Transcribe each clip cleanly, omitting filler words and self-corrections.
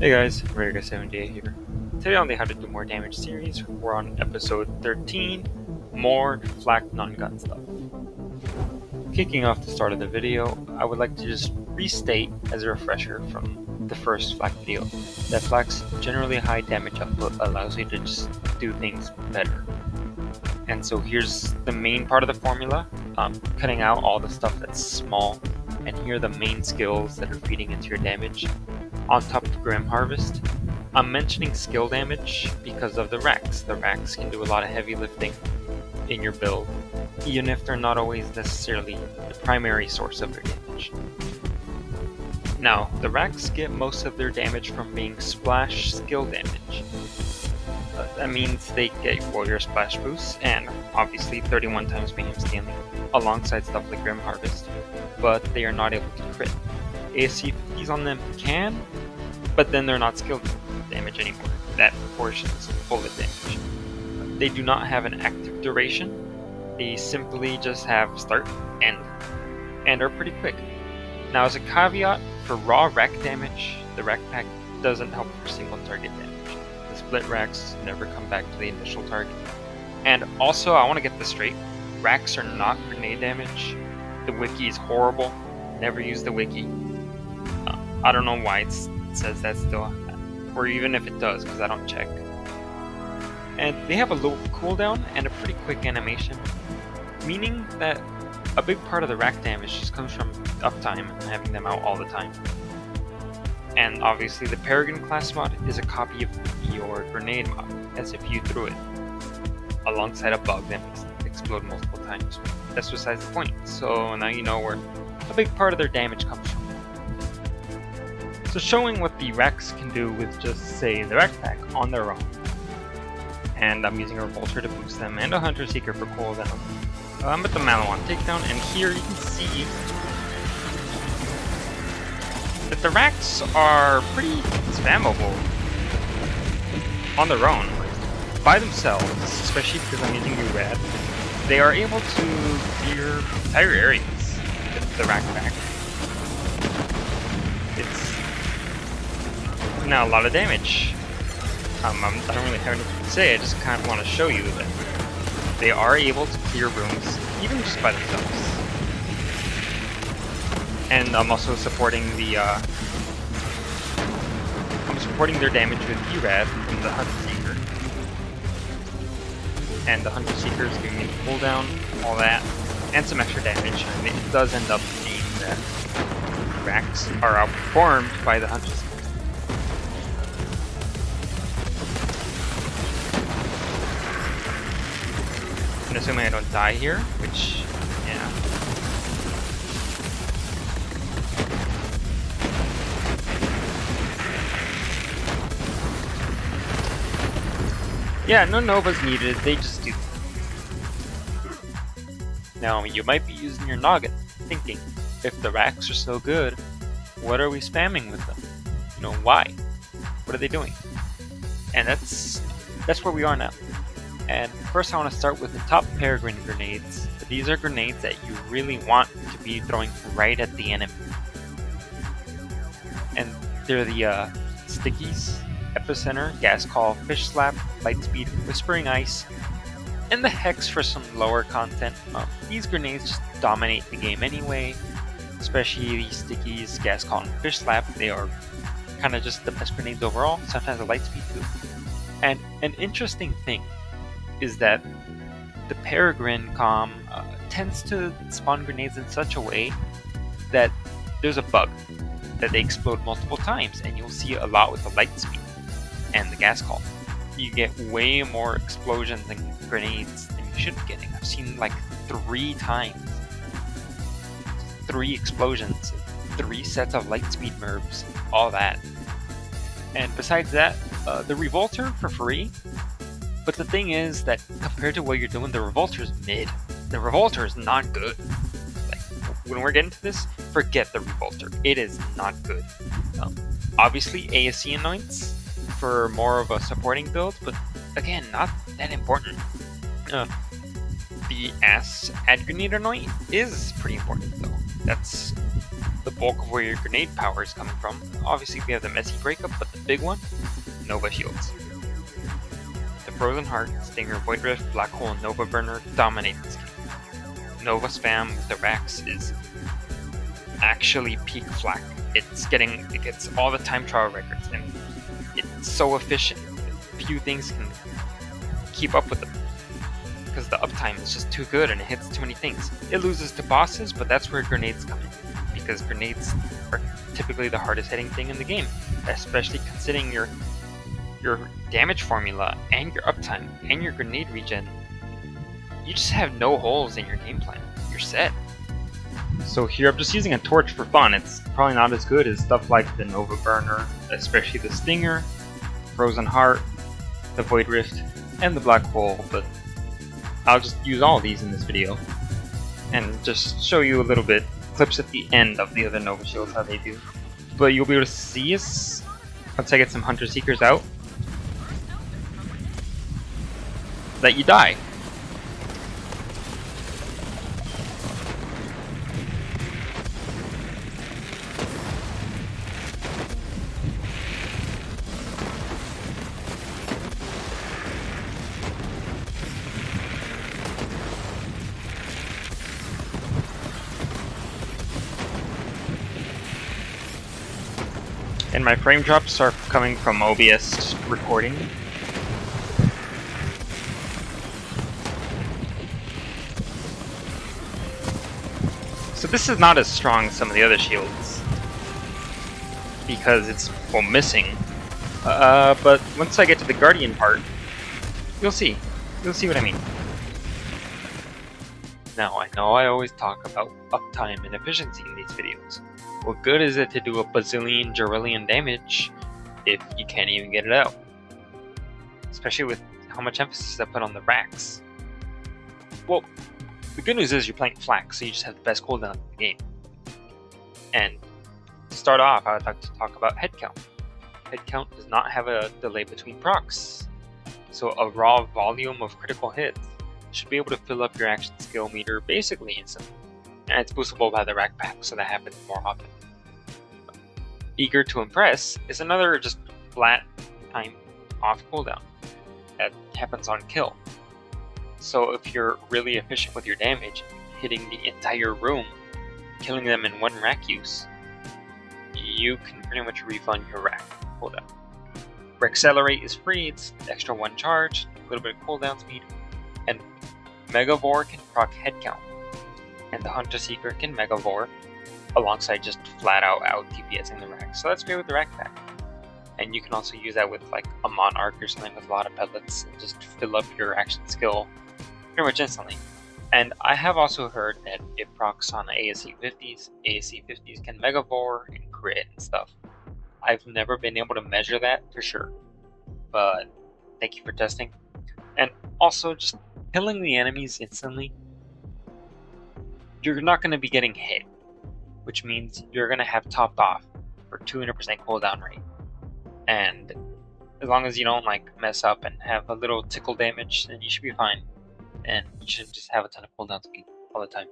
Hey guys, R4kks here. Today on the How to Do More Damage series, we're on episode 13, more flak non-gun stuff. Kicking off the start of the video, I would like to just restate as a refresher from the first flak video, that flak's generally high damage output allows you to just do things better. And so here's the main part of the formula, cutting out all the stuff that's small, and here are the main skills that are feeding into your damage. On top of Grim Harvest, I'm mentioning skill damage because of the Rakks. The Rakks can do a lot of heavy lifting in your build, even if they're not always necessarily the primary source of your damage. Now, the Rakks get most of their damage from being splash skill damage. That means they get warrior splash boosts and obviously 31 times mayhem stealing alongside stuff like Grim Harvest, but they are not able to crit. ASC 50s on them can, but then they're not skill damage anymore. That portion is bullet damage. They do not have an active duration. They simply just have start, end, and are pretty quick. Now, as a caveat, for raw rack damage, the Rakk Attack doesn't help for single target damage. The split Rakks never come back to the initial target. And also, I want to get this straight, Rakks are not grenade damage. The wiki is horrible. Never use the wiki. I don't know why it says that still, or even if it does, because I don't check. And they have a low cooldown and a pretty quick animation, meaning that a big part of the rack damage just comes from uptime and having them out all the time. And obviously the Peregrine class mod is a copy of your grenade mod, as if you threw it, alongside a bug that makes it explode multiple times. That's besides the point, so now you know where a big part of their damage comes from. So showing what the Rakks can do with just, say, the Rakk Attack on their own. And I'm using a Revolter to boost them, and a Hunter Seeker for cooldown. I'm at the Malawan takedown, and here you can see that the Rakks are pretty spammable on their own. By themselves, especially because I'm using U-Rad, they are able to clear entire areas with the Rakk Attack. It's now a lot of damage. I don't really have anything to say, I just kind of want to show you that they are able to clear rooms even just by themselves. And I'm also supporting their damage with E-Rad from the Hunter Seeker. And the Hunter Seeker is giving me the cooldown, all that, and some extra damage, and it does end up being that Rakks are outperformed by the Hunter Seeker. And assuming I don't die here, which, yeah. Yeah, no Novas needed, they just do. Now, you might be using your noggin, thinking, if the Rakks are so good, what are we spamming with them? You know, why? What are they doing? And that's where we are now. And first I want to start with the top Peregrine grenades. These are grenades that you really want to be throwing right at the enemy. And they're the Stickies, Epicenter, Gas Call, Fish Slap, Lightspeed, Whispering Ice, and the Hex for some lower content. These grenades just dominate the game anyway, especially these Stickies, Gas Call, and Fish Slap. They are kind of just the best grenades overall, sometimes a Lightspeed too. And an interesting thing is that the Peregrine comm tends to spawn grenades in such a way that there's a bug that they explode multiple times, and you'll see a lot with the Lightspeed and the Gas Call. You get way more explosions and grenades than you should be getting. I've seen like 3 times. 3 explosions, 3 sets of Lightspeed Merbs, all that. And besides that, the Revolter for free. But the thing is that compared to what you're doing, the Revolter is mid. The Revolter is not good. Like, when we're getting to this, forget the Revolter. It is not good. Obviously, ASC annoyance for more of a supporting build, but again, not that important. The add grenade annoyance is pretty important though. That's the bulk of where your grenade power is coming from. Obviously we have the messy breakup, but the big one, Nova shields. The Frozen Heart, Stinger, Void Rift, Black Hole, and Nova Burner dominate this game. Nova spam with the Rakks is actually peak Flak. It gets all the time trial records, and it's so efficient. Few things can keep up with it because the uptime is just too good and it hits too many things. It loses to bosses, but that's where grenades come in, because grenades are typically the hardest hitting thing in the game, especially considering your damage formula and your uptime and your grenade regen. You just have no holes in your game plan. You're set. So here I'm just using a torch for fun. It's probably not as good as stuff like the Nova Burner, especially the Stinger, Frozen Heart, the Void Rift, and the Black Hole, but I'll just use all of these in this video and just show you a little bit, clips at the end of the other Nova shields, how they do. But you'll be able to see us once I get some Hunter Seekers out, that you die. And my frame drops are coming from OBS recording. So this is not as strong as some of the other shields, because it's, well, missing. But once I get to the Guardian part, you'll see. You'll see what I mean. Now, I know I always talk about uptime and efficiency in these videos. What good is it to do a bazillion, jarillion damage if you can't even get it out? Especially with how much emphasis I put on the Rakks. Well, the good news is you're playing Flak, so you just have the best cooldown in the game. And to start off, I would like to talk about head count. Head count does not have a delay between procs, so a raw volume of critical hits should be able to fill up your action skill meter basically instantly. And it's boostable by the Rakk Pack, so that happens more often. Eager to Impress is another just flat time off cooldown that happens on kill. So if you're really efficient with your damage, hitting the entire room, killing them in one Rakk use, you can pretty much refund your Rakk cooldown. Accelerate is free, it's extra 1 charge, a little bit of cooldown speed, and Megavore can proc head count. And the Hunter Seeker can Megavore alongside just flat out TPSing the Rakk. So that's great with the Rakk Pack. And you can also use that with like a Monarch or something with a lot of pellets and just fill up your action skill pretty much instantly. And I have also heard that it procs on ASC 50s. ASC 50s can Megavore and crit and stuff. I've never been able to measure that for sure, but thank you for testing. And also just killing the enemies instantly, you're not going to be getting hit, which means you're going to have topped off for 200% cooldown rate. And as long as you don't like mess up and have a little tickle damage, then you should be fine. And you should just have a ton of cooldown speed all the time.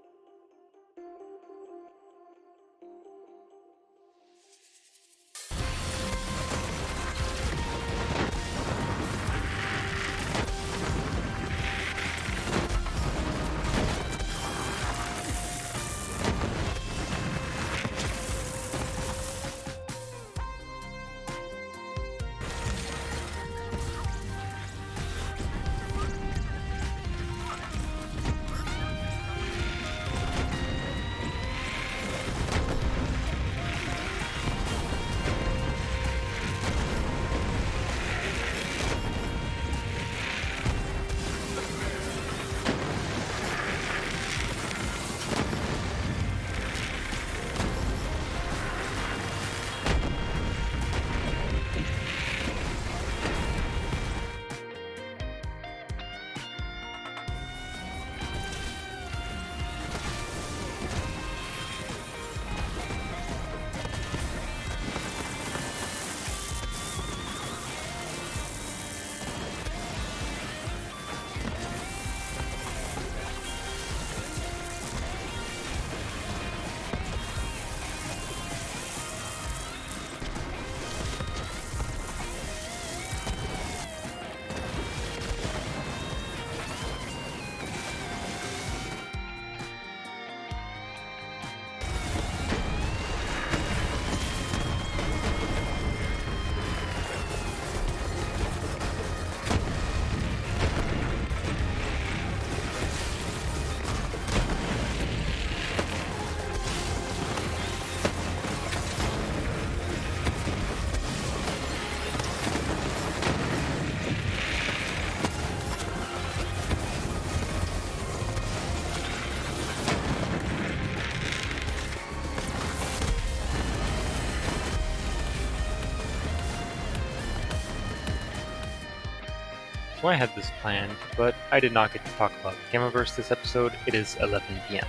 So I had this planned, but I did not get to talk about Gamaverse this episode. It is 11 PM.